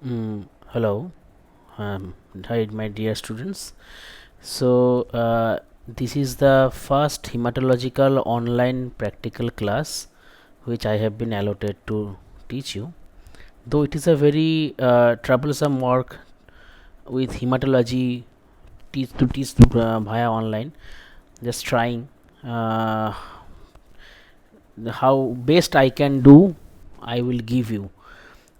Hello, hi, my dear students. This is the first hematological online practical class which I have been allotted to teach you. Though it is a very troublesome work with hematology teach via online, just trying uh, how best I can do, I will give you.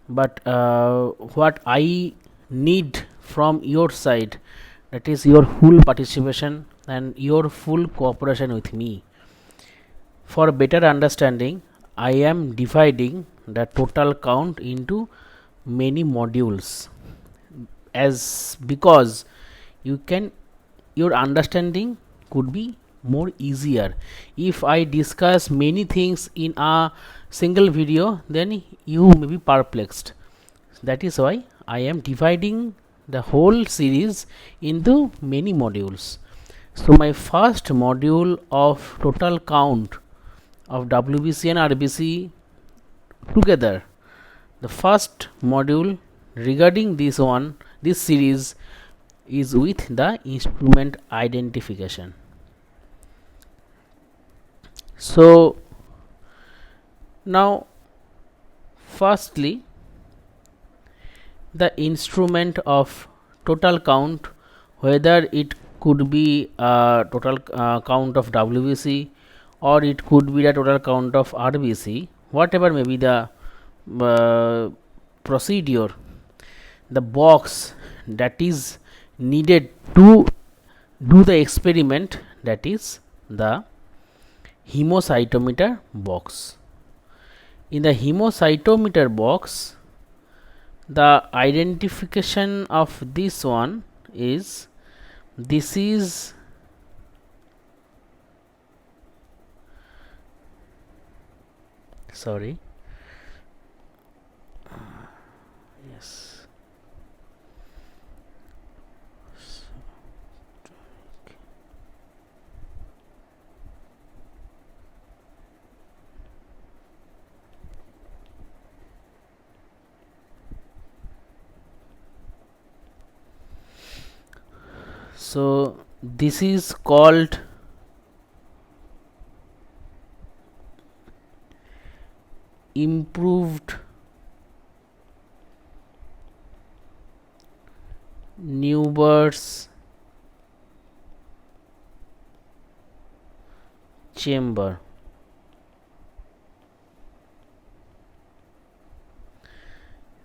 But what I need from your side, that is your full participation and your full cooperation with me. For better understanding, I am dividing the total count into many modules, as because you can your understanding could be more easier if I discuss many things in a single video, then you may be perplexed. That is why I am dividing the whole series into many modules. So my first module of total count of WBC and RBC together, the first module regarding this series is with the instrument identification. So now firstly, the instrument of total count, whether it could be total count of WBC or it could be the total count of RBC, whatever may be the uh, procedure, the box that is needed to do the experiment, that is the hemocytometer box. In the hemocytometer box, the identification of this one is, this is sorry, yes, so this is called improved Newbert's chamber.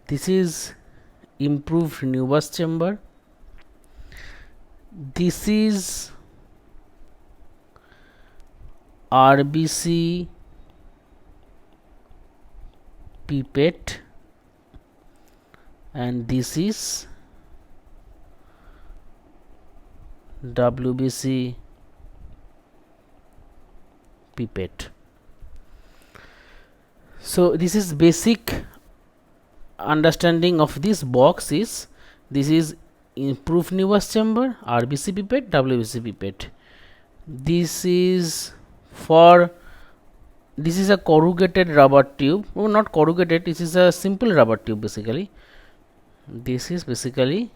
This is improved Newbert's chamber. This is RBC pipette, and this is WBC pipette. So this is basic understanding of this box is, this is improved Newbert's chamber, RBC pipette, WBC pipette. This is for, this is a corrugated rubber tube, oh, not corrugated, this is a simple rubber tube basically. This is basically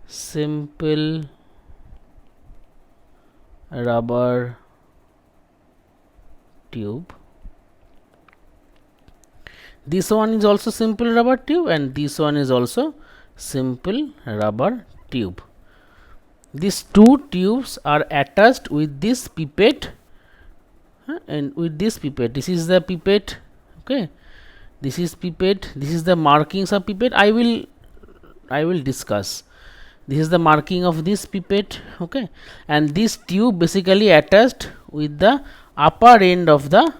simple rubber tube. This one is also simple rubber tube and this one is also simple rubber tube. These two tubes are attached with this pipette, and with this pipette, this is the pipette, okay, this is pipette, this is the markings of pipette. I will discuss. This is the marking of this pipette, okay, and this tube basically attached with the upper end of the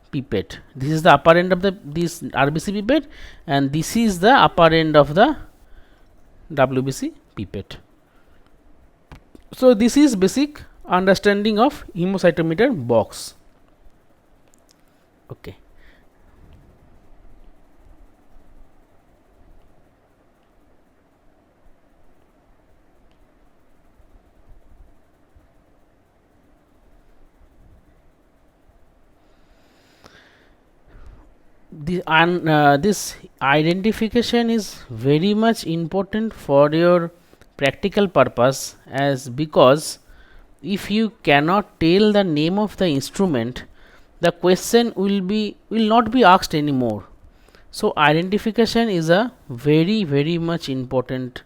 pipette. This is the upper end of the this RBC pipette, and this is the upper end of the WBC pipette. So this is basic understanding of hemocytometer box, okay. this identification is very much important for your practical purpose, as because if you cannot tell the name of the instrument, the question will not be asked anymore. So identification is a very much important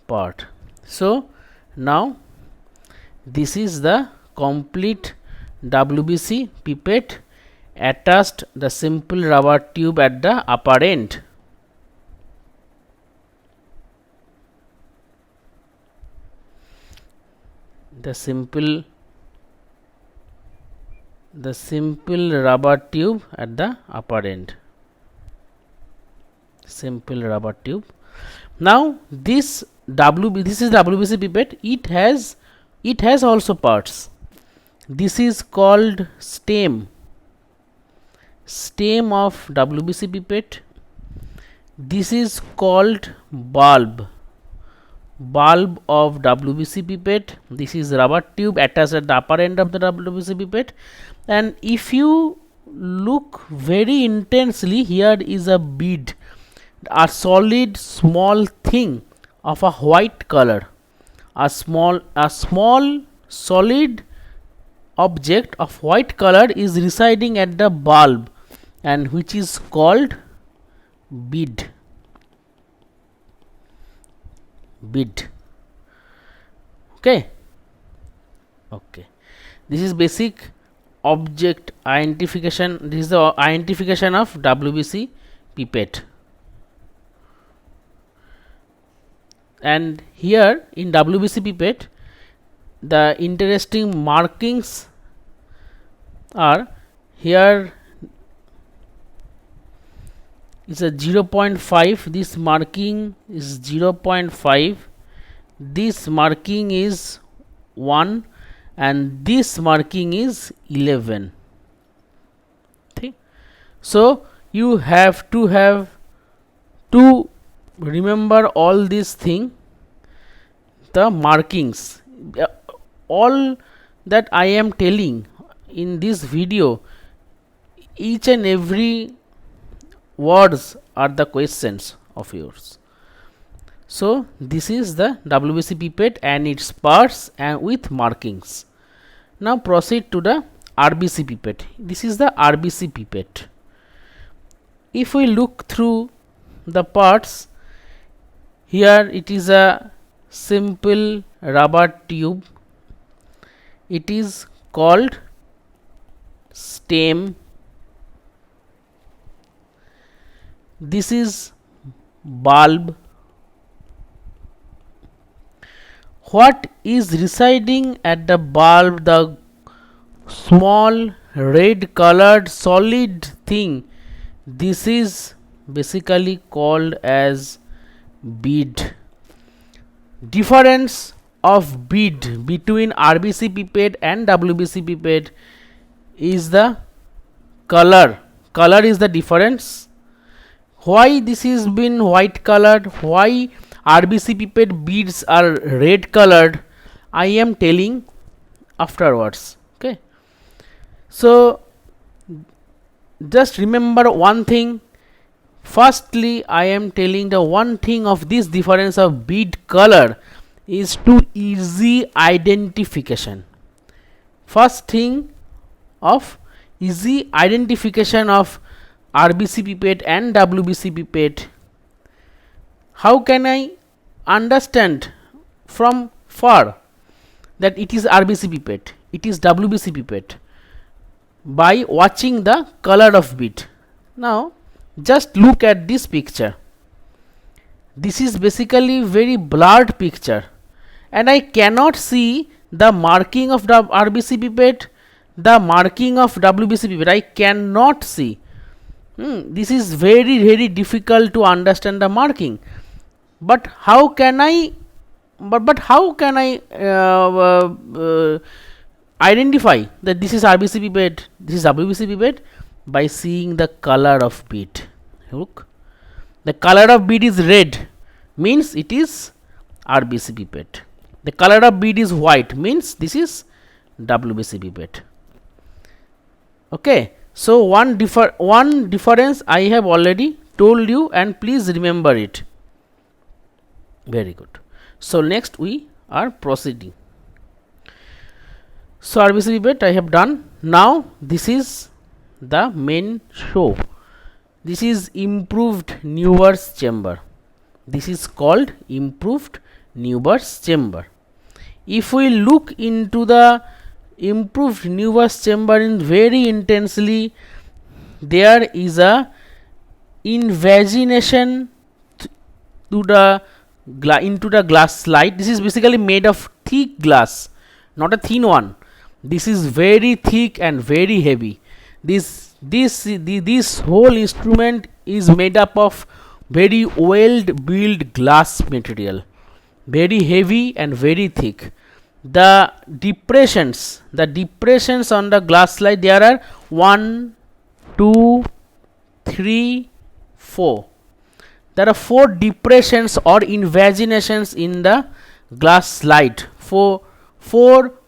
part. So now this is the complete WBC pipette, attached the simple rubber tube at the upper end. The simple rubber tube at the upper end. Simple rubber tube. Now this is WBC pipette. It has also parts. This is called stem of WBC pipette. This is called bulb of WBC pipette. This is rubber tube attached at the upper end of the WBC pipette. And if you look very intensely, here is a bead, a solid small thing of a white color, a small solid object of white color is residing at the bulb, and which is called bead. Okay, this is basic object identification. This is the identification of WBC pipette. And here in WBC pipette, the interesting markings are, here is a 0.5, this marking is 0.5, this marking is 1, and this marking is 11. Okay. So you have to remember all these things, the markings, all that I am telling in this video, each and every words are the questions of yours. So this is the WBC pipette and its parts and with markings. Now proceed to the RBC pipette. This is the RBC pipette. If we look through the parts, here it is a simple rubber tube. It is called stem. This is bulb. What is residing at the bulb? The small red colored solid thing. This is basically called as bead. Difference of bead between RBC pipette and WBC pipette is the color. Color is the difference. Why this is been white colored, why RBC pipette beads are red colored, I am telling afterwards. Okay, so just remember one thing. Firstly, I am telling the one thing of this difference of bead color is to easy identification. First thing of easy identification of RBC pipette and WBC pipette. How can I understand from far that it is RBC pipette, it is WBC pipette? By watching the color of bead. Now just look at this picture. This is basically very blurred picture, and I cannot see the marking of the RBC pipette, the marking of WBC pipette. I cannot see. This is very difficult to understand the marking. But how can I? But how can I identify that this is RBC pipette, this is WBC pipette? By seeing the color of bead. Look, the color of bead is red, means it is RBC pipette. The color of bead is white, means this is WBC pipette. Okay, So one difference I have already told you, and please remember it. Very good. So next we are proceeding. So RBC bit I have done. Now this is the main show. This is improved Newber's chamber. This is called improved Newber's chamber. If we look into the improved Newber's chamber in very intensely, there is a invagination to the into the glass slide. This is basically made of thick glass, not a thin one. This is very thick and very heavy. This whole instrument is made up of very well built glass material, very heavy and very thick. The depressions on the glass slide, there are 1 2 3 4. There are 4 depressions or invaginations in the glass slide. Four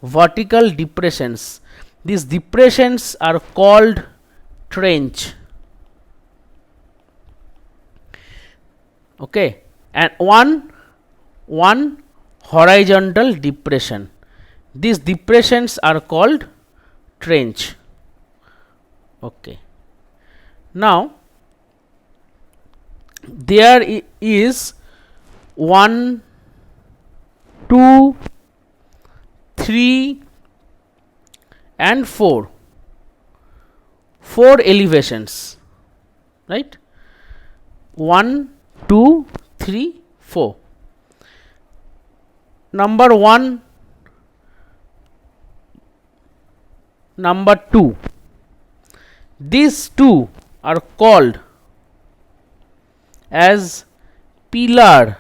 vertical depressions. These depressions are called trench. Okay, and one horizontal depression. These depressions are called trench. Okay. Now there is 1 2 3 and 4 elevations, right? 1 2 3 4. Number 1, number 2, these two are called as pillar.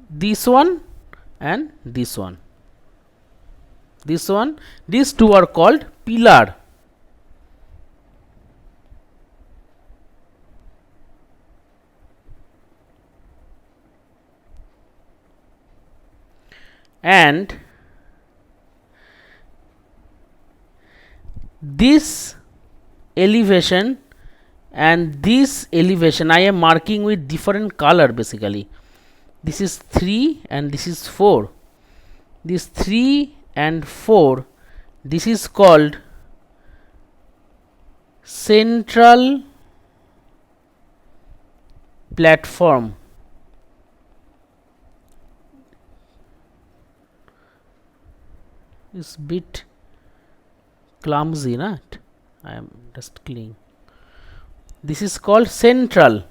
This one and this one. These two are called pillar. And this elevation and this elevation I am marking with different color. Basically this is 3 and this is 4. This 3 and 4, this is called central platform. It's bit clumsy, not? I am just cleaning. This is called central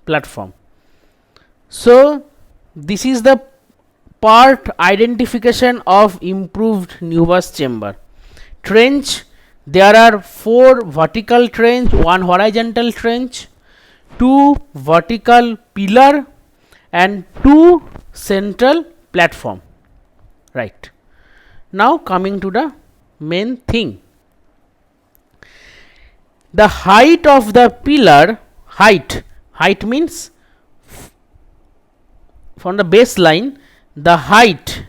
platform. So this is the part identification of improved Newber's chamber. Trench, there are 4 vertical trench, 1 horizontal trench, 2 vertical pillar and 2 central platform. Right. Now coming to the main thing. The height of the pillar, height means from the baseline, the height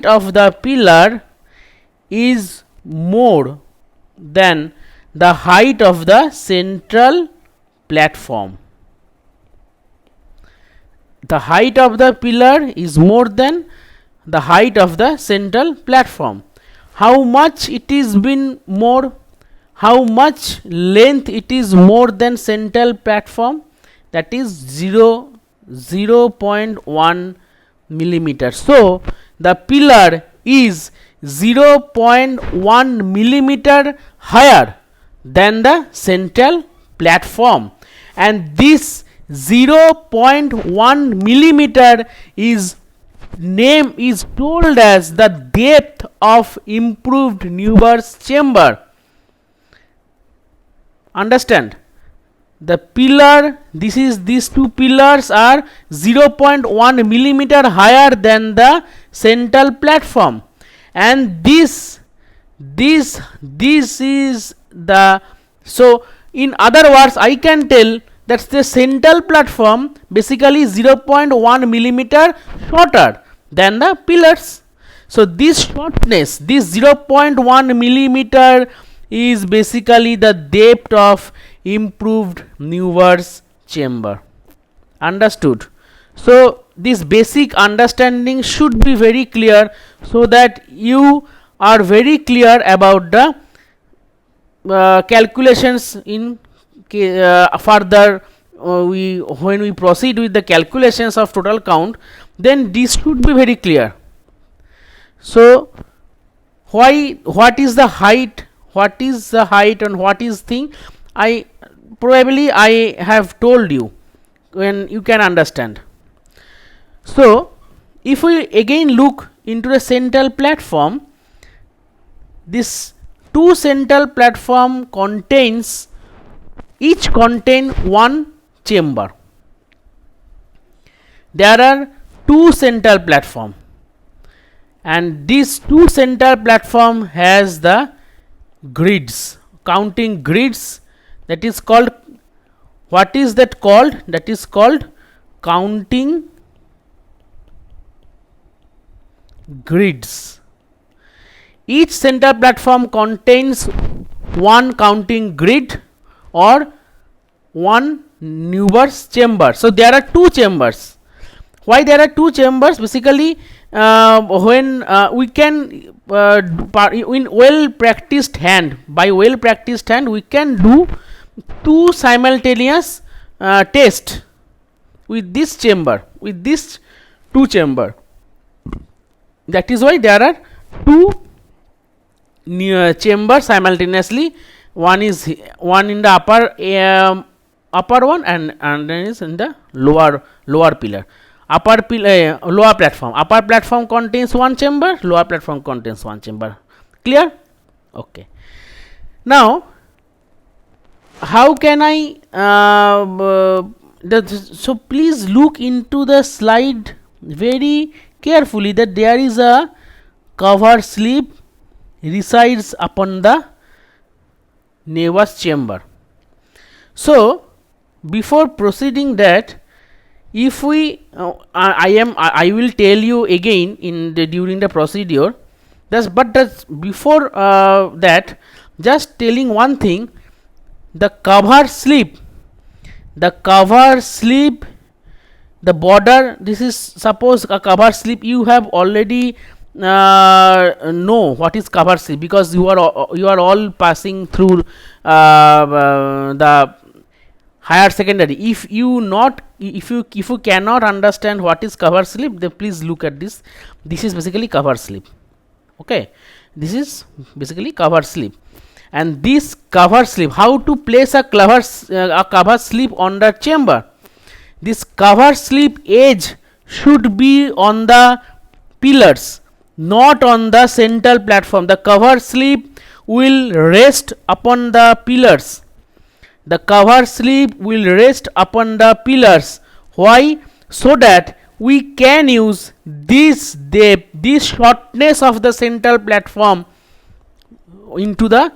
of the pillar is more than the height of the central platform. The height of the pillar is more than the height of the central platform. How much it is been more? How much length it is more than central platform? That is 0.1 millimeter. So the pillar is 0.1 millimeter higher than the central platform, and this 0.1 millimeter is told as the depth of improved Newber's chamber. Understand? The pillar, these two pillars are 0.1 millimeter higher than the central platform, and this is the, so in other words I can tell that's the central platform basically 0.1 millimeter shorter than the pillars. So this shortness, this 0.1 millimeter is basically the depth of improved Newvar's chamber. Understood? So this basic understanding should be very clear, so that you are very clear about the calculations in further. When we proceed with the calculations of total count, then this should be very clear. So what is the height, and what is thing, I have told you, when you can understand. So if we again look into the central platform, this two central platform contains, each contain one chamber. There are two central platform, and these two central platform has the grids, counting grids. That is called, what is that called? That is called counting grids. Each central platform contains one counting grid or one Newvar's chamber. So there are two chambers. Why there are two chambers? Basically, when we can in well practiced hand, by well practiced hand, we can do two simultaneous test with this chamber, with this two chamber. That is why there are two chambers simultaneously. One is in the upper one, and then is in the lower pillar. Lower platform. Upper platform contains one chamber. Lower platform contains one chamber. Clear? Okay. Now, how can I? So please look into the slide very carefully, that there is a cover slip resides upon the Newvar's chamber. So before proceeding that, if we I will tell you again in the during the procedure, that's before that, just telling one thing, the cover slip, the border, this is suppose a cover slip. You have already know what is cover slip, because you are all passing through the higher secondary. If you cannot understand what is cover slip, then please look at this. This is basically cover slip. Okay, this is basically cover slip. And this cover slip, how to place a cover slip on the chamber? This cover slip edge should be on the pillars, not on the central platform. The cover slip will rest upon the pillars. The cover slip will rest upon the pillars. Why? So that we can use this depth, this shortness of the central platform into the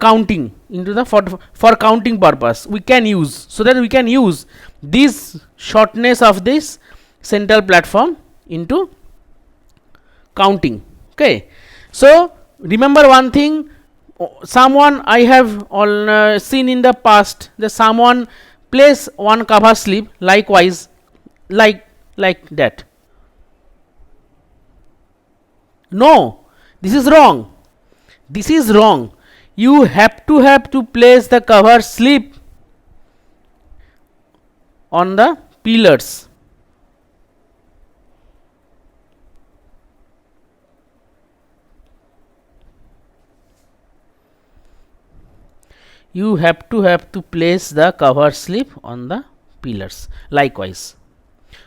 counting, into the for counting purpose. We can use, so that we can use this shortness of this central platform into counting. Okay, so remember one thing, someone I have seen in the past, that someone place one cover slip likewise, like that. No, this is wrong. This is wrong. You have to place the cover slip on the pillars. You have to place the cover slip on the pillars likewise,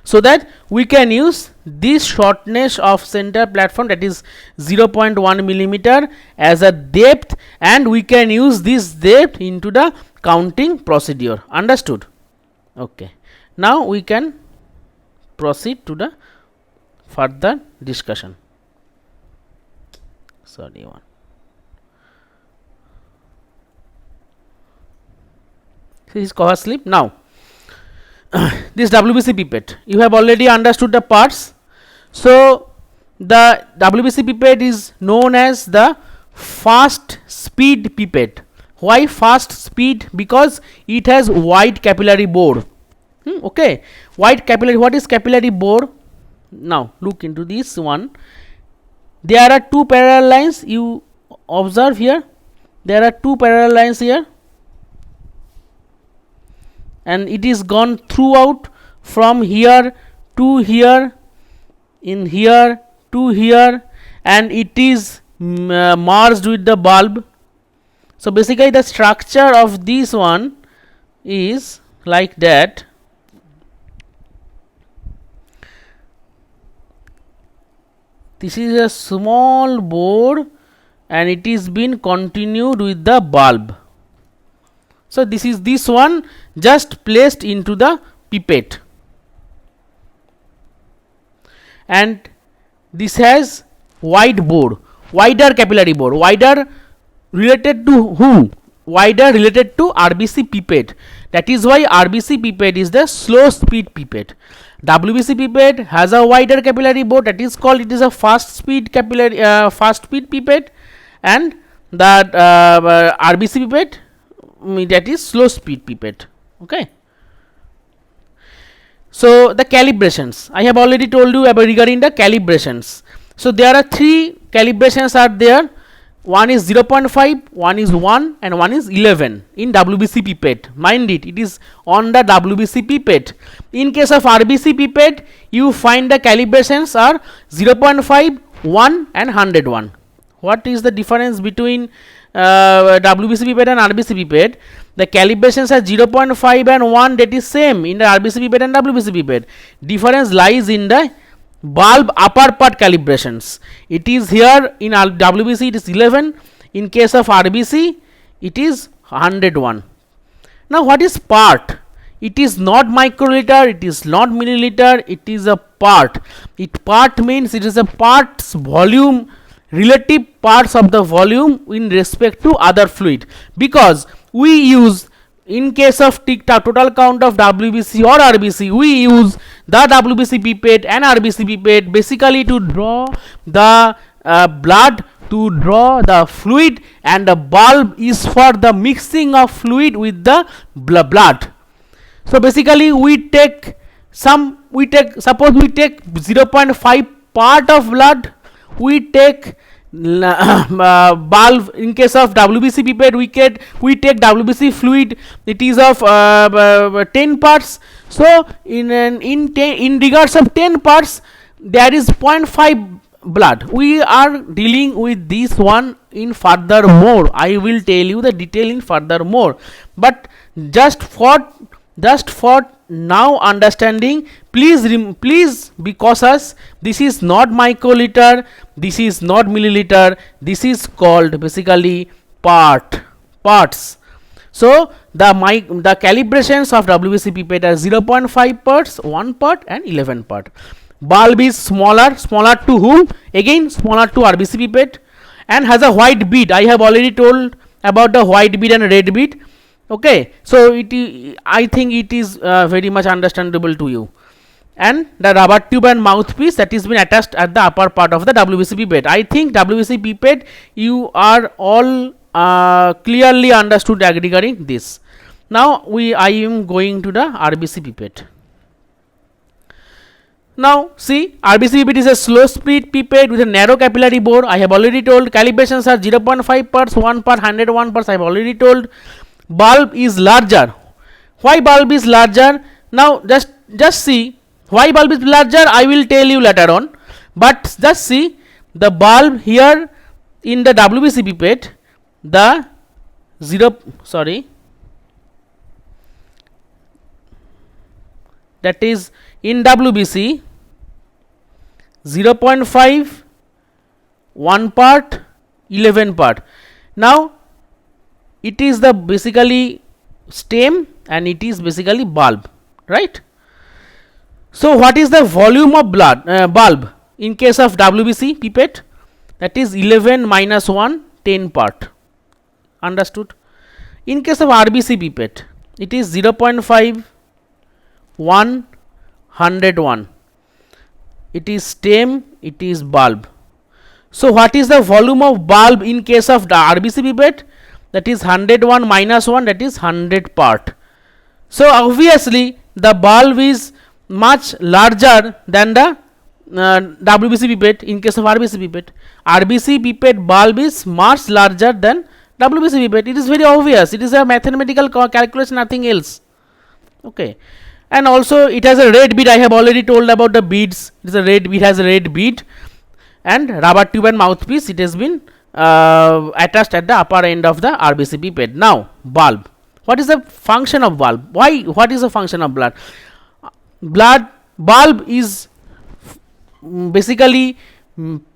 so that we can use this shortness of center platform, that is 0.1 millimeter as a depth, and we can use this depth into the counting procedure. Understood? Okay, now we can proceed to the further discussion. Sorry, one. This is cover slip. Now this WBC pipette, you have already understood the parts. So the WBC pipette is known as the fast speed pipette. Why fast speed? Because it has wide capillary bore. Okay, wide capillary. What is capillary bore? Now look into this one. There are two parallel lines. You observe here. There are two parallel lines here, and it is gone throughout from here to here, in here to here, and it is merged with the bulb. So basically the structure of this one is like that. This is a small bore and it is been continued with the bulb. So this is this one just placed into the pipette, and this has wide bore, wider capillary bore, wider related to whom? Wider related to RBC pipette. That is why RBC pipette is the slow speed pipette. WBC pipette has a wider capillary bore, that is called, it is a fast speed capillary fast speed pipette, and the RBC pipette, that is slow speed pipette. Okay. So the calibrations, I have already told you about regarding the calibrations. So there are three calibrations are there. One is 0.5, one is 1, and one is 11 in WBC pipette. Mind it, it is on the WBC pipette. In case of RBC pipette, you find the calibrations are 0.5, 1 and 101. What is the difference between WBC pipette and RBC pipette? The calibrations are 0.5 and 1, that is same in the RBC pipette and WBC pipette. Difference lies in the bulb upper part calibrations. It is here in WBC it is 11, in case of RBC it is 101. Now what is part? It is not microliter, it is not milliliter, it is a part. It part means it is a parts volume, relative parts of the volume in respect to other fluid, because we use, in case of total count of WBC or RBC, we use the WBC pipette and RBC pipette basically to draw the blood, to draw the fluid, and the bulb is for the mixing of fluid with the blood. So basically we take suppose we take 0.5 part of blood, we take bulb. In case of WBC pipette, we take WBC fluid, it is of 10 parts. So in regards of 10 parts, there is 0.5 blood. We are dealing with this one in further more. I will tell you the detail in further more, but just for now understanding, please be cautious. This is not microliter, this is not milliliter, this is called basically parts. So the calibrations of WBC pipette are 0.5 parts, 1 part and 11 part. Bulb is smaller to whom? Again smaller to RBC pipette, and has a white bead. I have already told about the white bead and red bead. Okay, so I think it is very much understandable to you. And the rubber tube and mouthpiece, that is been attached at the upper part of the WBC pipette. I think WBC pipette you are all clearly understood regarding this. Now I am going to the RBC pipette. Now see, RBC pipette is a slow speed pipette with a narrow capillary bore. I have already told calibrations are 0.5 parts, 1 part, 101 parts. I have already told. Bulb is larger. Why bulb is larger? Now just see why bulb is larger, I will tell you later on, but just see the bulb here in the WBC pipette, the that is in WBC 0.5, 1 part, 11 part. Now it is the basically stem and it is basically bulb, right? So what is the volume of bulb in case of WBC pipette? That is 11 - 1, 10 part. Understood? In case of RBC pipette, it is 0.5, 1, 101. It is stem, it is bulb. So what is the volume of bulb in case of the RBC pipette? That is 101 minus 1, that is 100 part. So obviously the bulb is much larger than the WBC pipette in case of RBC pipette. RBC pipette bulb is much larger than WBC pipette. It is very obvious. It is a mathematical calculation, nothing else. Okay. And also it has a red bead. I have already told about the beads. It is a red bead, has a red bead, and rubber tube and mouthpiece. It has been attached at the upper end of the RBC pipette. Now bulb. What is the function of bulb? Why? What is the function of blood? Bulb is basically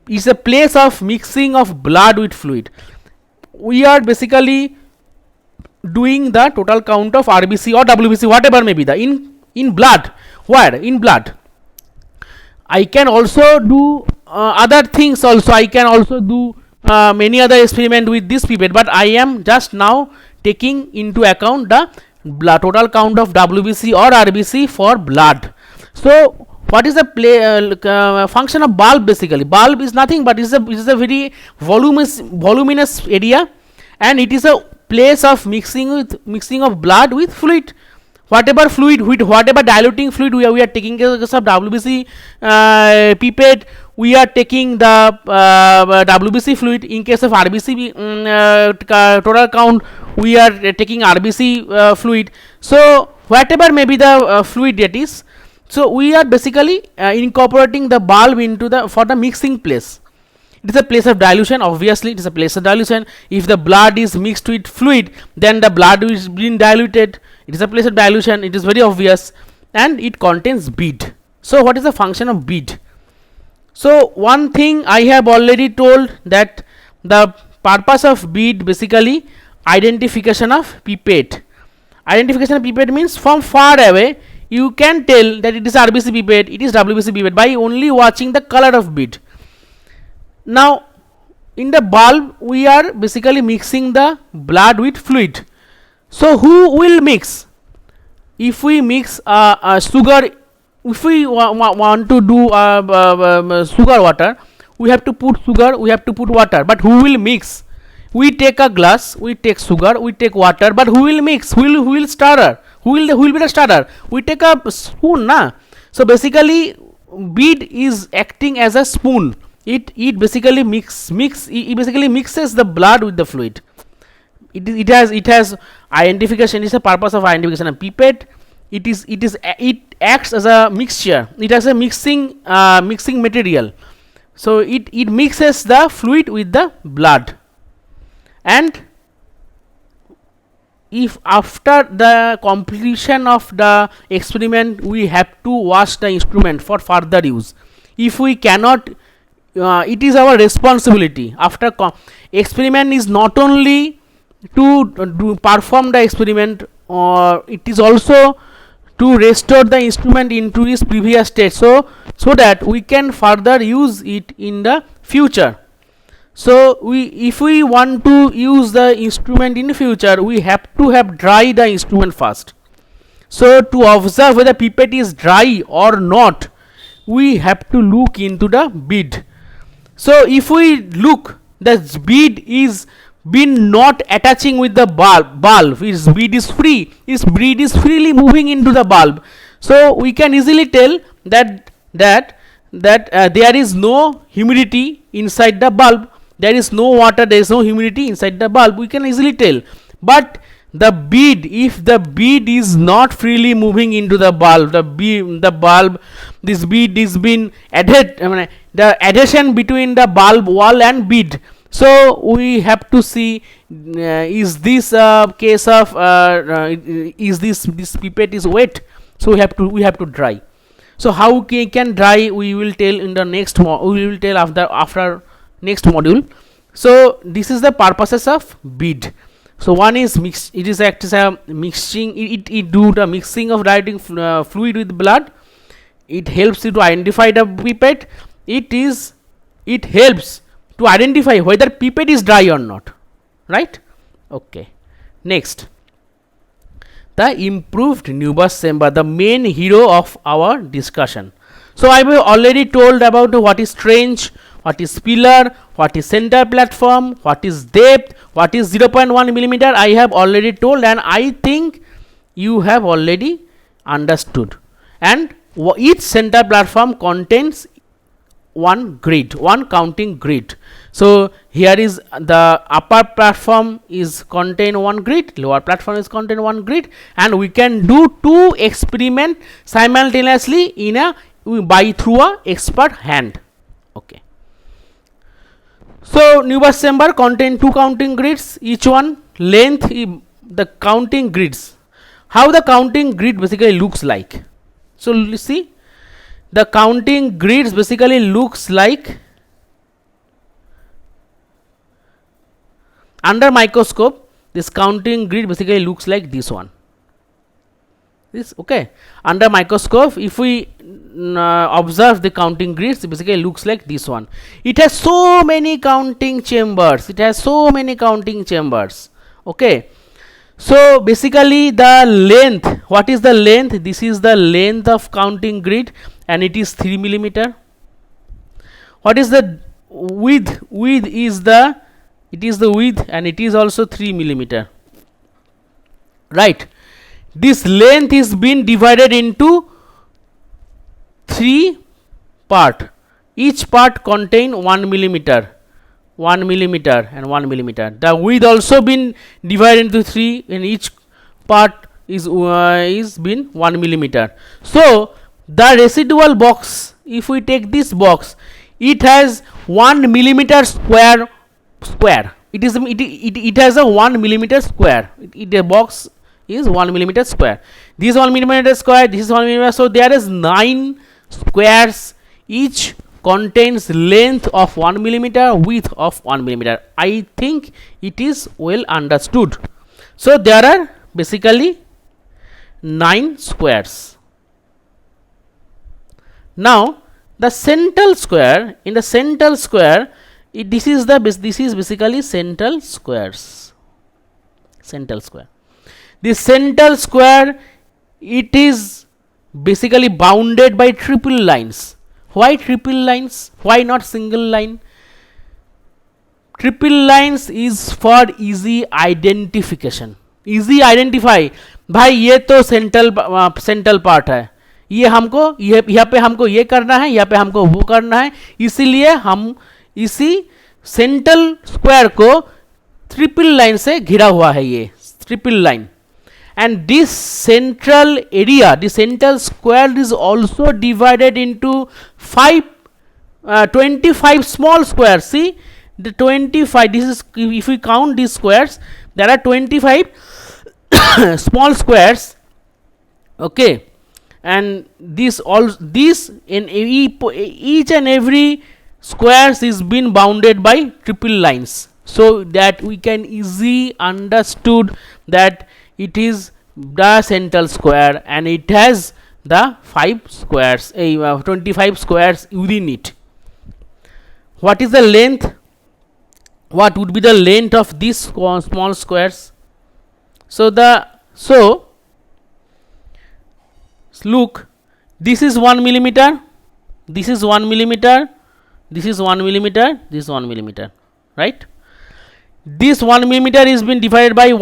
is a place of mixing of blood with fluid. We are basically doing the total count of RBC or WBC, whatever may be the in blood. Where? In blood. I can also do other things also. I can also do many other experiment with this pipette, but I am just now taking into account the total count of WBC or RBC for blood. So what is the function of bulb? Basically bulb is nothing but is a very voluminous area, and it is a place of mixing of blood with fluid. Whatever fluid, with whatever diluting fluid we are taking in case of WBC pipette, we are taking the WBC fluid. In case of RBC total count, we are taking RBC fluid. So whatever may be the fluid that is, so we are basically incorporating the bulb into the for the mixing place. It is a place of dilution. Obviously it is a place of dilution. If the blood is mixed with fluid, then the blood is being diluted. It is a place of dilution. It is very obvious, and it contains bead. So what is the function of bead? So one thing I have already told, that the purpose of bead basically identification of pipette. Identification of pipette means from far away you can tell that it is RBC pipette, it is WBC pipette by only watching the color of bead. Now in the bulb we are basically mixing the blood with fluid. So who will mix? If we mix sugar, if we want to do sugar water, we have to put sugar, we have to put water, but who will mix? We take a glass, we take sugar, we take water, but who will mix? Who will stirrer? Who will be the stirrer? We take a spoon, na? So basically bead is acting as a spoon. It basically it basically mixes the blood with the fluid. It has identification. It is a purpose of identification. A pipette, it acts as a mixture. It has a mixing material. So it mixes the fluid with the blood. And if after the completion of the experiment we have to wash the instrument for further use, if we cannot, it is our responsibility. After experiment is not only to perform the experiment, it is also to restore the instrument into its previous state, so that we can further use it in the future. So if we want to use the instrument in future, we have to have dry the instrument first. So to observe whether pipette is dry or not, we have to look into the bead. So if we look, the bead is been not attaching with the bulb, its bead is free, its bead is freely moving into the bulb. So we can easily tell that there is no humidity inside the bulb, there is no water, there is no humidity inside the bulb. We can easily tell. But the bead, if the bead is not freely moving into the bulb, this bead is been added, the adhesion between the bulb wall and bead. So we have to see, is this case of is this pipette is wet? So we have to dry. So how we can dry, we will tell in the next we will tell after next module. So this is the purposes of bead. So one is it is act as a mixing, it do the mixing of diluting fluid with blood. It helps you to identify the pipette. It helps to identify whether pipette is dry or not, right? Okay. Next, the improved Newbus chamber, the main hero of our discussion. So I have already told about what is trench, what is pillar, what is center platform, what is depth, what is 0.1 millimeter. I have already told, and I think you have already understood. And each center platform contains one grid, one counting grid. So here is the upper platform is contain one grid, lower platform is contain one grid, and we can do two experiment simultaneously in a through a expert hand. Okay. So Newbus chamber contain two counting grids, each one length, the counting grids. How the counting grid basically looks like. So you see, the counting grids basically looks like, under microscope this counting grid basically looks like this one. This, okay, under microscope if we observe the counting grids, it basically looks like this one. It has so many counting chambers, okay. So basically the length, what is the length? This is the length of counting grid and it is 3 millimeter. What is the width? Width is the, it is the width and it is also 3 millimeter, right. This length is being divided into 3 part. Each part contain 1 millimeter, 1 millimeter and 1 millimeter. The width also been divided into 3 and each part is been 1 millimeter. So the residual box, if we take this box, it has 1 millimeter square. It has a 1 millimeter square. The box is 1 millimeter square. This is 1 millimeter square, this is 1 millimeter. So there is 9 squares, each contains length of 1 millimeter, width of 1 millimeter. I think it is well understood. So there are basically 9 squares. Now the central square, in the central square, this is basically central squares. Central square. The central square, it is basically bounded by triple lines. Why triple lines? Why not single line? Triple lines is for easy identification. Easy identify, भाई ये तो central part है, ये हमको यहाँ पे हमको ये करना है, यहाँ पे हमको वो करना है, इसीलिए हम इसी सेंट्रल स्क्वायर को ट्रिपल लाइन से घिरा हुआ है, ये triple line. And this central area, the central square is also divided into 25 small squares. See, the 25, this is, if we count these squares, there are 25 small squares, okay. And this in each and every squares is been bounded by triple lines, so that we can easily understood that it is the central square and it has the 5 squares, 25 squares within it. What is the length? What would be the length of these small squares? So look, this is 1 millimeter, this is 1 millimeter, this is 1 millimeter, this is 1 millimeter, right? This 1 millimeter is been divided by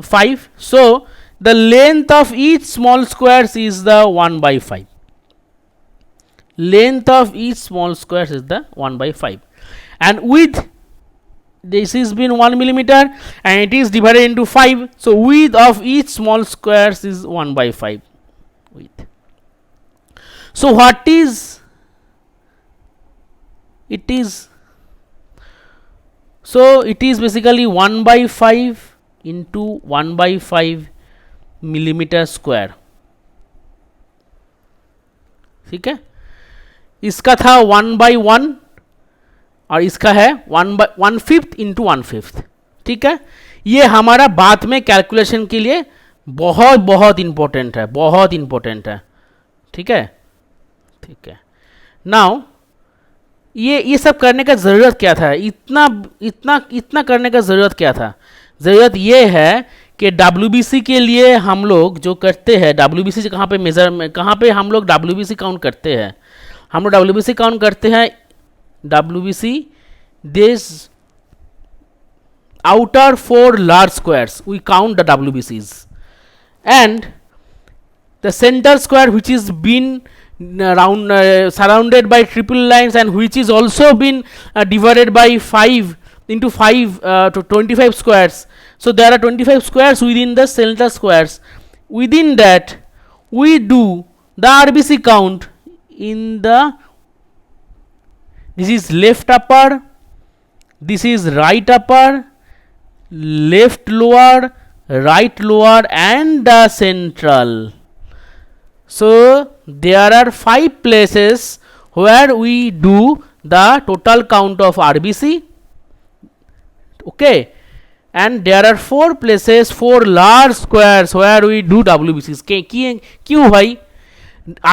5. So the length of each small squares is the 1 by 5. Length of each small squares is the 1 by 5, and width, this is been 1 millimeter and it is divided into 5. So width of each small squares is 1 by 5 width. So what is it is? So it is basically 1 by 5 into 1 by 5 millimeter square. ठीक है, इसका था 1 by 1 और इसका है 1/5 into 1/5. ठीक है, ये हमारा बाद में कैलकुलेशन के लिए बहुत इंपॉर्टेंट है, बहुत इंपॉर्टेंट है. ठीक है, ठीक है. नाउ ये सब करने का ज़रूरत क्या था? इतना करने का ज़रूरत क्या था? ज़रूरत ये है कि WBC के लिए हम लोग जो करते हैं, WBC कहाँ पे मेजर, कहाँ पे हम लोग WBC काउंट करते हैं, हम लोग WBC काउंट करते हैं, WBC this outer 4 large squares we count the WBCs, and the center square which is been surrounded by triple lines and which is also been divided by 5 into 5 to 25 squares. So there are 25 squares within the center squares. Within that we do the RBC count in the, this is left upper, this is right upper, left lower, right lower and the central. So there are 5 places where we do the total count of RBC, okay, and there are 4 places, 4 large squares where we do WBCs. क्यों भाई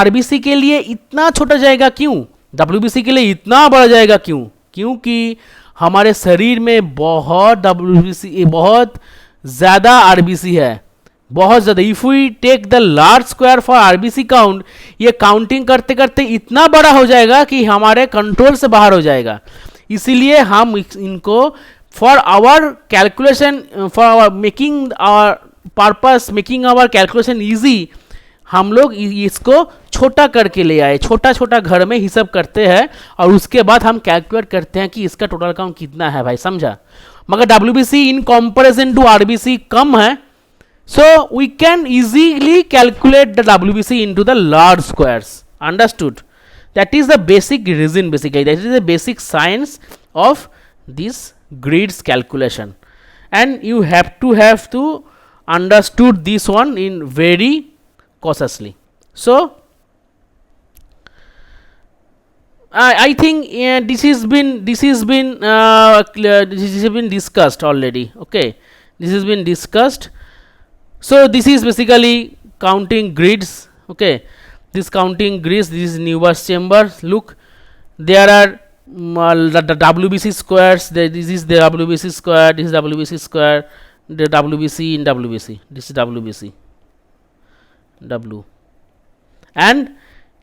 RBC के लिए इतना छोटा जाएगा क्यों, WBC के लिए इतना बड़ा जाएगा क्यों? क्योंकि हमारे शरीर में बहुत WBC, बहुत ज़्यादा RBC है, बहुत ज़्यादा. If we take the large square for RBC count, ये काउंटिंग करते करते इतना बड़ा हो जाएगा कि हमारे कंट्रोल से बाहर हो जाएगा. इसीलिए हम इनको for our calculation, for our making our purpose, making our calculation easy, हम लोग इसको छोटा करके ले आए, छोटा छोटा घर में हिसाब करते हैं और उसके बाद हम कैलकुलेट करते हैं कि इसका टोटल काउंट कितना है भाई, समझा. मगर WBC in comparison to RBC कम है, so we can easily calculate the WBC into the large squares. Understood? That is the basic reason, basically that is the basic science of this grids calculation, and you have to understood this one in very cautiously. So I think this has been discussed already. Okay, this has been discussed. So this is basically counting grids. Okay, this counting grids, this is Newbar's chamber. Look, there are the WBC squares. This is the WBC square, this is WBC square, the WBC in WBC, this is WBC W, and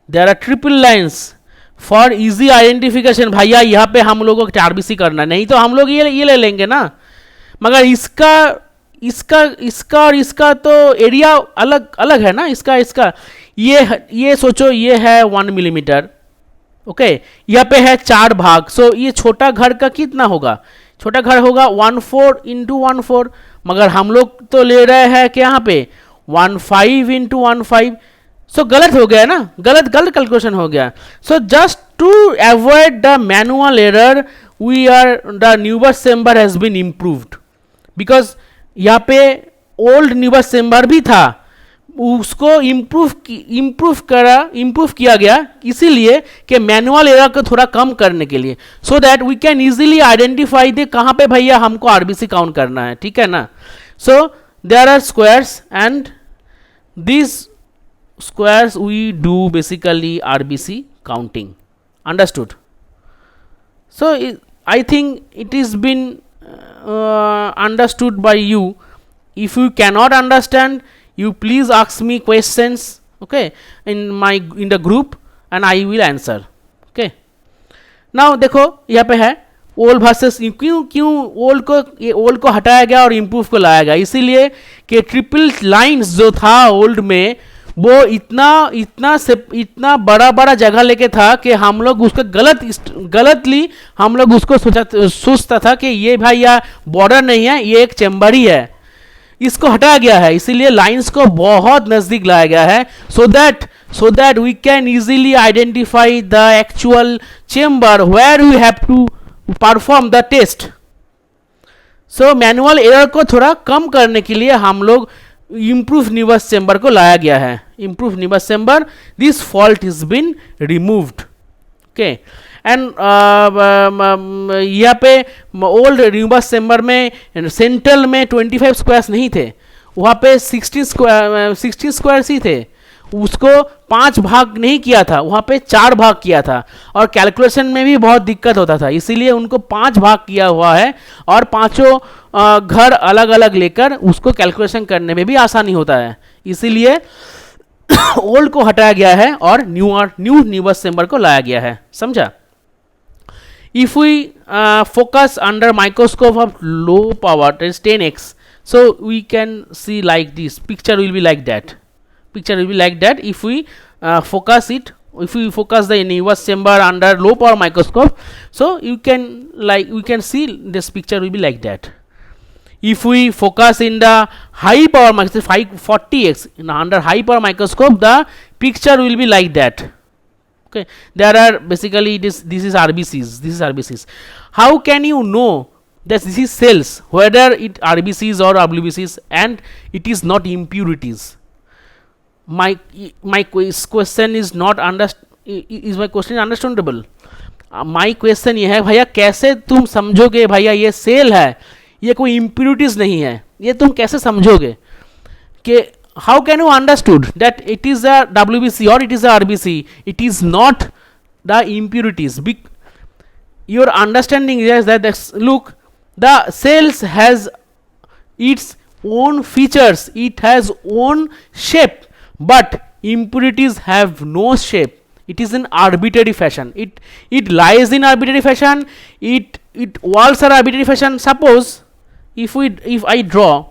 there are triple lines for easy identification. भैया यहाँ पे हम लोगों को RBC करना, नहीं तो हम लोग ये ले लेंगे ना, मगर इसका और इसका तो एरिया अलग अलग है ना. इसका ये सोचो, ये है 1 मिलीमीटर. ओके, यहाँ पे है 4 भाग. सो ये छोटा घर का कितना होगा, छोटा घर होगा 1/4 इंटू 1/4, मगर हम लोग तो ले रहे हैं कि यहाँ पे 1/5 इंटू 1/5. सो गलत हो गया ना, गलत कैलकुलेशन हो गया. So just to avoid the manual error the Neubauer's chamber has been improved, because यहाँ पे ओल्ड न्यूबर्स चेम्बर भी था, उसको इम्प्रूव किया गया इसीलिए कि मैनुअल एरर को थोड़ा कम करने के लिए, so that we can easily identify they कहाँ पे भैया हमको RBC काउंट करना है. ठीक है ना. So there are squares and this squares we do basically RBC counting. Understood? So I think it is been understood by you. If you cannot understand, you please ask me questions, okay, in the group, and I will answer. Okay, now देखो यहाँ पे है old versus, क्यों old को हटाया गया और improve को लाया गया, इसीलिए कि ट्रिपल लाइंस जो था ओल्ड में वो इतना बड़ा जगह लेके था कि हम लोग उसको गलतली हम लोग उसको सोचता था कि ये भाई या बॉर्डर नहीं है, ये एक चैम्बर ही है. इसको हटाया गया है, इसीलिए लाइंस को बहुत नजदीक लाया गया है, so that we can easily identify the actual chamber where we have to perform the test. So manual error को थोड़ा कम करने के लिए हम लोग इम्प्रूव न्यूबर्स चेम्बर को लाया गया है. Improve Neubauer's chamber, this fault is been removed. Okay, and यहाँ पे ओल्ड न्यूबर्स चेम्बर में सेंट्रल में 25 स्क्वायर्स नहीं थे, वहाँ पे 16 स्क्वायर्स ही थे. उसको 5 भाग नहीं किया था, वहाँ पे 4 भाग किया था, और कैलकुलेशन में भी बहुत दिक्कत होता था, इसीलिए उनको 5 भाग किया हुआ है, और पांचों घर अलग अलग लेकर उसको कैलकुलेशन करने में भी आसानी होता है, इसीलिए ओल्ड को हटाया गया है और न्यू न्यूबस चेंबर को लाया गया है, समझा। If we focus under microscope of low power, that is 10x, so we can see like this. Picture will be like that. Picture will be like that if we focus it. If we focus the Nevus chamber under low power microscope, so you can we can see this picture will be like that. If we focus in the high power microscope 40x under high power microscope, the picture will be like that. Okay, there are basically this is RBCs. How can you know that this is cells, whether it RBCs or WBCs, and it is not impurities? My question is not my question understandable? My question ये है भैया, कैसे तुम समझोगे भैया ये cell है, ये कोई इम्प्यूरिटीज नहीं है, ये तुम कैसे समझोगे कि how can you understood that it is a WBC or it is a RBC? It is not the impurities. Your understanding is that look, the cells has its own features, it has own shape, but impurities have no shape. It is in arbitrary fashion. It lies in arbitrary fashion. It walls are arbitrary fashion. Suppose if I draw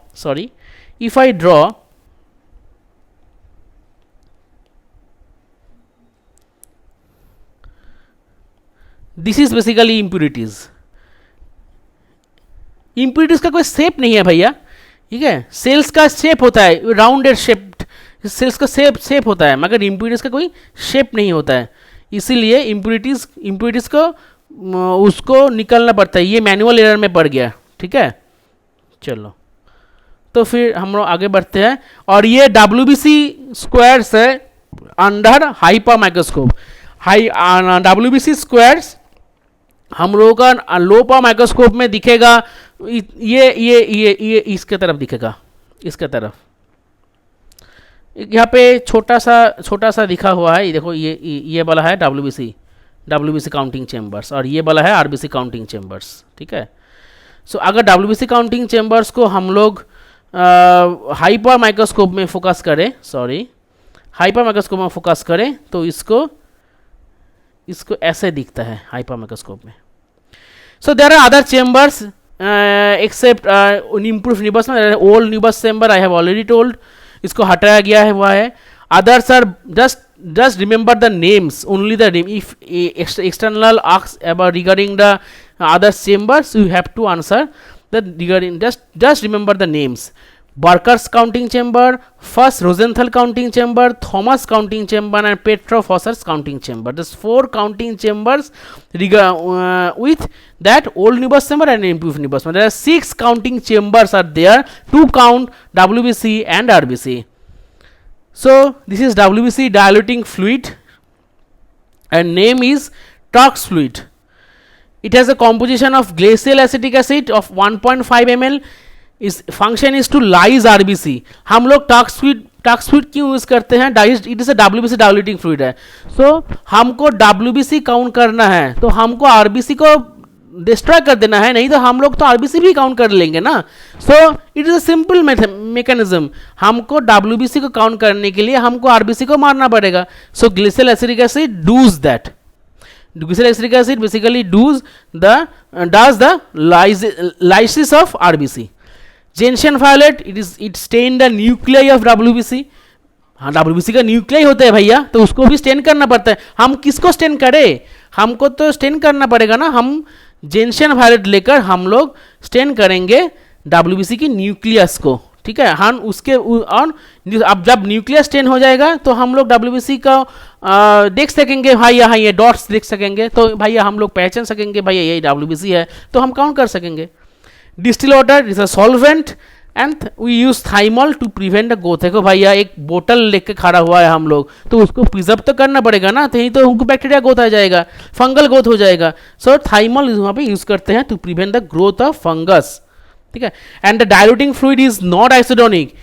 this is basically impurities. Impurities का कोई shape नहीं है भैया, ठीक है, sales का shape होता है राउंडेड शेप, सेल्स का शेप होता है, मगर इम्प्यूरिटीज का कोई शेप नहीं होता है, इसीलिए इम्प्यूरिटीज को उसको निकलना पड़ता है, ये मैनुअल एरर में पड़ गया, ठीक है। चलो तो फिर हम लोग आगे बढ़ते हैं, और ये WBC स्क्वायर्स है under hyper microscope. WBC squares हम लोगों का लो पावर माइक्रोस्कोप में दिखेगा, ये इसके तरफ दिखेगा, इसके तरफ यहाँ पे छोटा सा दिखा हुआ है, ये देखो, ये वाला है WBC काउंटिंग चेम्बर्स, और ये वाला है RBC काउंटिंग चेम्बर्स, ठीक है। सो अगर WBC काउंटिंग चेम्बर्स को हम लोग हाई पावर माइक्रोस्कोप में फोकस करें, तो इसको ऐसे दिखता है हाई पावर माइक्रोस्कोप में। So there are other chambers except improve Neubauer में, old Neubauer chamber I have already told, इसको हटाया गया है, हुआ है। Others are just remember the names, only the name. If external asks about regarding the other chambers, you have to answer that regarding, just remember the names. Barker's counting chamber, first Rosenthal counting chamber, Thomas counting chamber, and Petrov Foster's counting chamber. There's 4 counting chambers with that old Nibus chamber and improved Nibus chamber. There are 6 counting chambers are there to count WBC and RBC. So this is WBC diluting fluid and name is Turk's fluid. It has a composition of glacial acetic acid of 1.5 ml. इस function is to lyse RBC. हम लोग Turk's fluid क्यों use करते हैं? It is a WBC diluting fluid है। So हमको WBC count करना है तो हमको आरबीसी को डिस्ट्रॉय कर देना है, नहीं तो हम लोग तो आरबीसी भी काउंट कर लेंगे ना। So it is a simple mechanism. हमको डब्ल्यूबीसी को काउंट करने के लिए हमको आरबीसी को मारना पड़ेगा। So glycerol acetic acid does that. Glycerol acetic acid basically does the lysis of RBC. Gentian violet it stain the nuclei of WBC. हाँ WBC का न्यूक्लियाई होता है भैया, तो उसको भी स्टेन करना पड़ता है। हम किसको स्टेन करें? हमको तो स्टेन करना पड़ेगा ना। हम जेंशियन वायलेट लेकर हम लोग स्टेन करेंगे WBC की न्यूक्लियस को, ठीक है। हम उसके और अब जब न्यूक्लियस स्टेन हो जाएगा तो हम लोग WBC का देख सकेंगे भाई, यहाँ ये डॉट्स देख सकेंगे, तो भैया हम लोग पहचान सकेंगे भैया ये WBC है, तो हम काउंट कर सकेंगे। Distil water is a solvent and we use thymol to prevent the growth. देखो भैया एक बोतल लेके खड़ा हुआ है हम लोग, तो उसको प्रिजर्व तो करना पड़ेगा ना, तो तो उनको बैक्टीरिया ग्रोथ आ जाएगा, फंगल ग्रोथ हो जाएगा। सो थाइमॉल वहाँ पे यूज करते हैं to prevent the growth of fungus, ठीक है। And the diluting fluid is not isotonic,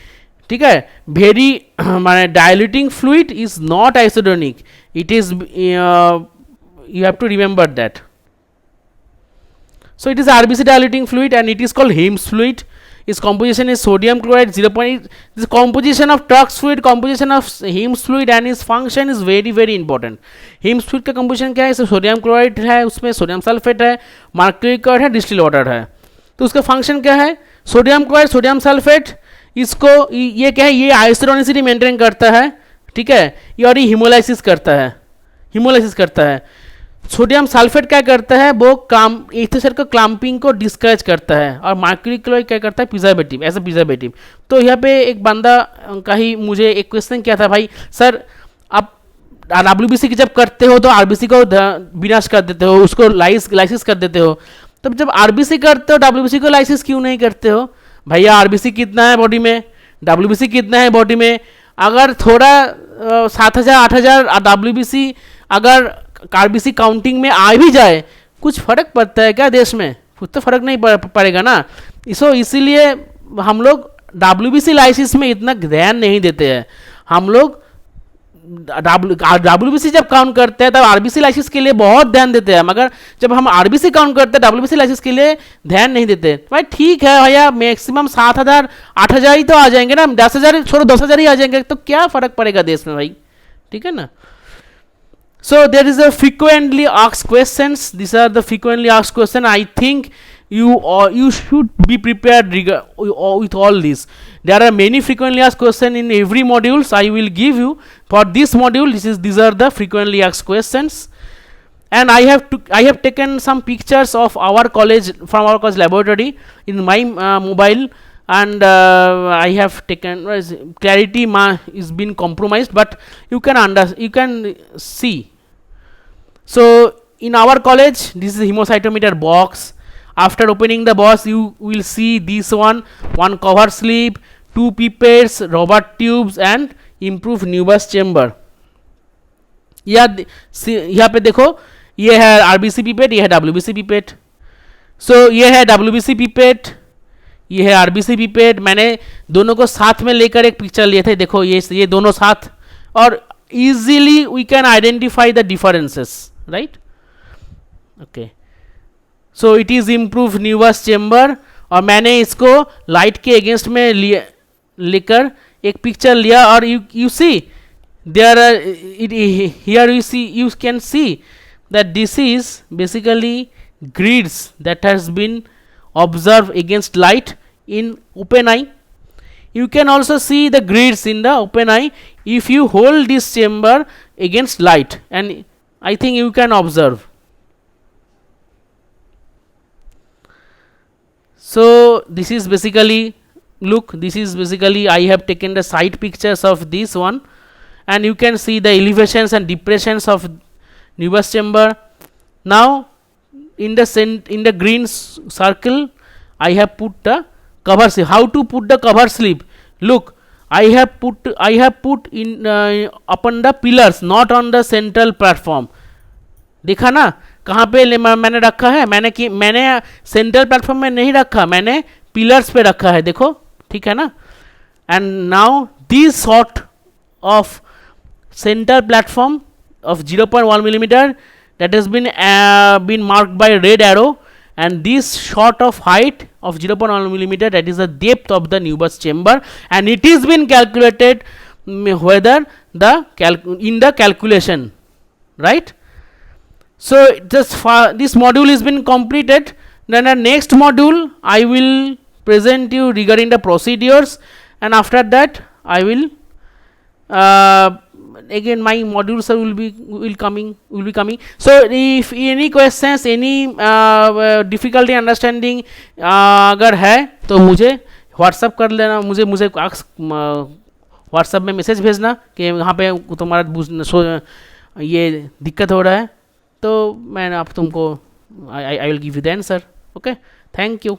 ठीक है। वेरी माने diluting fluid is not isotonic, it is you have to remember that. So it is RBC diluting fluid and it is called Hims fluid. Its composition is sodium chloride 0.8. This composition of Turk's fluid, composition of Hims fluid and its function is very very important. Hims fluid का composition क्या है? इसमें sodium chloride है, उसमें sodium sulphate है, mercury chloride है, distil water है. तो उसका फंक्शन क्या है? सोडियम क्लोराइड, सोडियम सल्फेट, इसको ये क्या है? ये आइसोटोनिसिटी मेंटेन करता है, ठीक है, ये और ये हिमोलाइसिस करता है, हिमोलाइसिस करता है. सोडियम सल्फेट क्या करता है? वो एथर को क्लैंपिंग को डिस्करेज करता है, और मर्क्यूरी क्लोराइड क्या करता है? Preservative, as a preservative. तो यहाँ पे एक बंदा का ही मुझे एक क्वेश्चन किया था, भाई सर आप डब्ल्यूबीसी की जब करते हो तो आरबीसी को विनाश कर देते हो, उसको लाइसिस कर देते हो, तब जब आरबीसी करते हो डब्ल्यूबीसी को लाइसिस क्यों नहीं करते हो? भैया आरबीसी कितना है बॉडी में, डब्ल्यूबीसी कितना है बॉडी में, अगर थोड़ा 7,000 8,000 डब्ल्यूबीसी अगर आरबीसी काउंटिंग में आ भी जाए, कुछ फर्क पड़ता है क्या देश में? कुछ तो फर्क नहीं पड़ेगा ना. इसीलिए हम लोग डब्ल्यूबीसी लाइसिस में इतना ध्यान नहीं देते हैं. हम लोग डब्ल्यूबीसी जब काउंट करते हैं तब आरबीसी लाइसिस के लिए बहुत ध्यान देते हैं, मगर जब हम आरबीसी काउंट करते हैं डब्ल्यूबीसी लाइसिस के लिए ध्यान नहीं देते. भाई ठीक है भैया, मैक्सिमम 7,000 8,000 ही तो आ जाएंगे ना, 10,000 छोड़ो 10,000 ही आ जाएंगे, तो क्या फर्क पड़ेगा देश में भाई, ठीक है ना. So there is a frequently asked questions. These are the frequently asked question. I think you should be prepared with all this. There are many frequently asked question in every modules. I will give you for this module. These are the frequently asked questions. And I have taken some pictures of our college from our college laboratory in my mobile. And I have taken clarity is been compromised, but you can see. So in our college, this is a hemocytometer box. After opening the box, you will see this one cover slip, 2 pipettes, rubber tubes and improved Neubauer's chamber. यहाँ पे देखो, ये है RBC pipette, ये है WBC pipette. सो ये है WBC pipette, ये है आरबीसी पिपेट. मैंने दोनों को साथ में लेकर एक पिक्चर लिए थे, देखो ये दोनों साथ, और easily we can identify the differences, right? Okay, so it is improved Neubauer's chamber. और मैंने इसको लाइट के अगेंस्ट में लेकर एक पिक्चर लिया, और you see there are here you can see that this is basically grids that has been observed against light in open eye. You can also see the grids in the open eye if you hold this chamber against light, and I think you can observe. So this is basically, look, this is basically I have taken the side pictures of this one, and you can see the elevations and depressions of Neubauer's chamber. Now in the green circle I have put the cover slip. How to put the cover slip? Look, I have put in upon the pillars, not on the central platform. देखा ना कहाँ पे मैंने रखा है? मैंने central platform में नहीं रखा, मैंने पिलर्स पे रखा है, देखो, ठीक है ना. And now this sort of centre platform of 0.1 millimeter that has been marked by red arrow, and this short of height of 0.1 millimeter, that is the depth of the Neubauer's chamber, and it is been calculated whether in the calculation, right? So this module has been completed. Then the next module I will present you regarding the procedures, and after that I will again my modules will be coming. So if any questions, any difficulty understanding अगर है तो मुझे WhatsApp कर लेना, मुझे WhatsApp में message भेजना कि यहाँ पे तुम्हारा ये दिक्कत हो रहा है, तो मैं आप तुमको I will give you the answer. Okay, thank you.